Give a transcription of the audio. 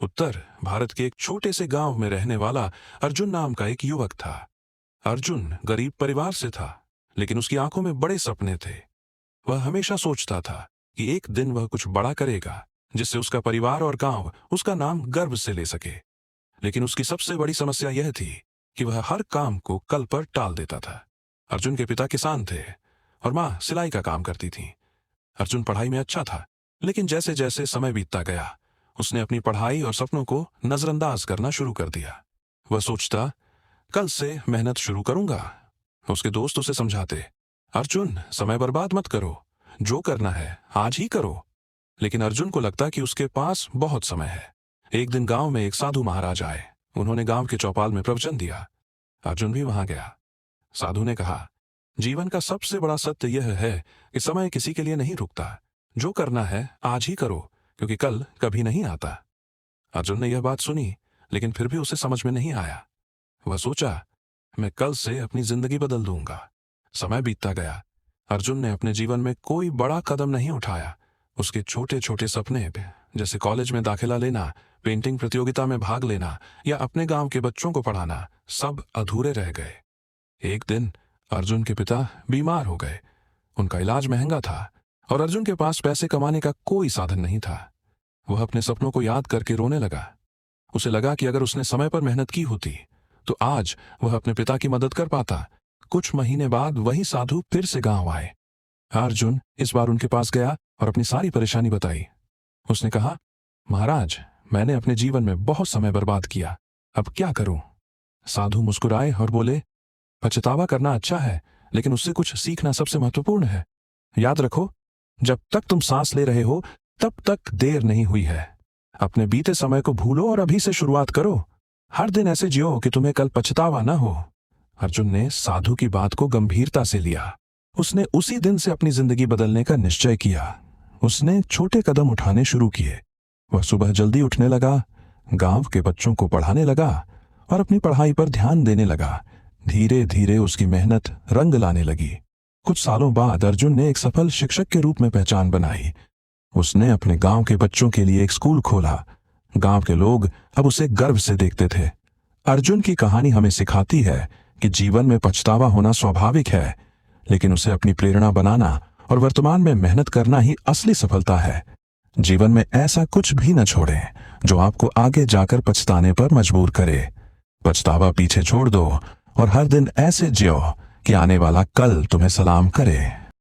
उत्तर भारत के एक छोटे से गांव में रहने वाला अर्जुन नाम का एक युवक था। अर्जुन गरीब परिवार से था, लेकिन उसकी आंखों में बड़े सपने थे। वह हमेशा सोचता था कि एक दिन वह कुछ बड़ा करेगा, जिससे उसका परिवार और गांव उसका नाम गर्व से ले सके। लेकिन उसकी सबसे बड़ी समस्या यह थी कि वह हर काम को कल पर टाल देता था। अर्जुन के पिता किसान थे और मां सिलाई का काम करती थी। अर्जुन पढ़ाई में अच्छा था, लेकिन जैसे जैसे समय बीतता गया, उसने अपनी पढ़ाई और सपनों को नजरअंदाज करना शुरू कर दिया। वह सोचता, कल से मेहनत शुरू करूंगा। उसके दोस्त उसे समझाते, अर्जुन समय बर्बाद मत करो, जो करना है आज ही करो। लेकिन अर्जुन को लगता कि उसके पास बहुत समय है। एक दिन गांव में एक साधु महाराज आए। उन्होंने गांव के चौपाल में प्रवचन दिया। अर्जुन भी वहां गया। साधु ने कहा, जीवन का सबसे बड़ा सत्य यह है कि समय किसी के लिए नहीं रुकता। जो करना है आज ही करो, क्योंकि कल कभी नहीं आता। अर्जुन ने यह बात सुनी, लेकिन फिर भी उसे समझ में नहीं आया। वह सोचा, मैं कल से अपनी जिंदगी बदल दूंगा। समय बीतता गया। अर्जुन ने अपने जीवन में कोई बड़ा कदम नहीं उठाया। उसके छोटे छोटे सपने, जैसे कॉलेज में दाखिला लेना, पेंटिंग प्रतियोगिता में भाग लेना या अपने गांव के बच्चों को पढ़ाना, सब अधूरे रह गए। एक दिन अर्जुन के पिता बीमार हो गए। उनका इलाज महंगा था और अर्जुन के पास पैसे कमाने का कोई साधन नहीं था। वह अपने सपनों को याद करके रोने लगा। उसे लगा कि अगर उसने समय पर मेहनत की होती तो आज वह अपने पिता की मदद कर पाता। कुछ महीने बाद वही साधु फिर से गांव आए। अर्जुन इस बार उनके पास गया और अपनी सारी परेशानी बताई। उसने कहा, महाराज, मैंने अपने जीवन में बहुत समय बर्बाद किया, अब क्या करूं? साधु मुस्कुराए और बोले, पछतावा करना अच्छा है, लेकिन उससे कुछ सीखना सबसे महत्वपूर्ण है। याद रखो, जब तक तुम सांस ले रहे हो तब तक देर नहीं हुई है। अपने बीते समय को भूलो और अभी से शुरुआत करो। हर दिन ऐसे जियो कि तुम्हें कल पछतावा न हो। अर्जुन ने साधु की बात को गंभीरता से लिया। उसने उसी दिन से अपनी जिंदगी बदलने का निश्चय किया। उसने छोटे कदम उठाने शुरू किए। वह सुबह जल्दी उठने लगा, गांव के बच्चों को पढ़ाने लगा और अपनी पढ़ाई पर ध्यान देने लगा। धीरे धीरे उसकी मेहनत रंग लाने लगी। कुछ सालों बाद अर्जुन ने एक सफल शिक्षक के रूप में पहचान बनाई। उसने अपने गांव के बच्चों के लिए एक स्कूल खोला। गांव के लोग अब उसे गर्व से देखते थे। अर्जुन की कहानी हमें सिखाती है कि जीवन में पछतावा होना स्वाभाविक है, लेकिन उसे अपनी प्रेरणा बनाना और वर्तमान में मेहनत करना ही असली सफलता है। जीवन में ऐसा कुछ भी न छोड़ें जो आपको आगे जाकर पछताने पर मजबूर करे। पछतावा पीछे छोड़ दो और हर दिन ऐसे जियो कि आने वाला कल तुम्हें सलाम करे।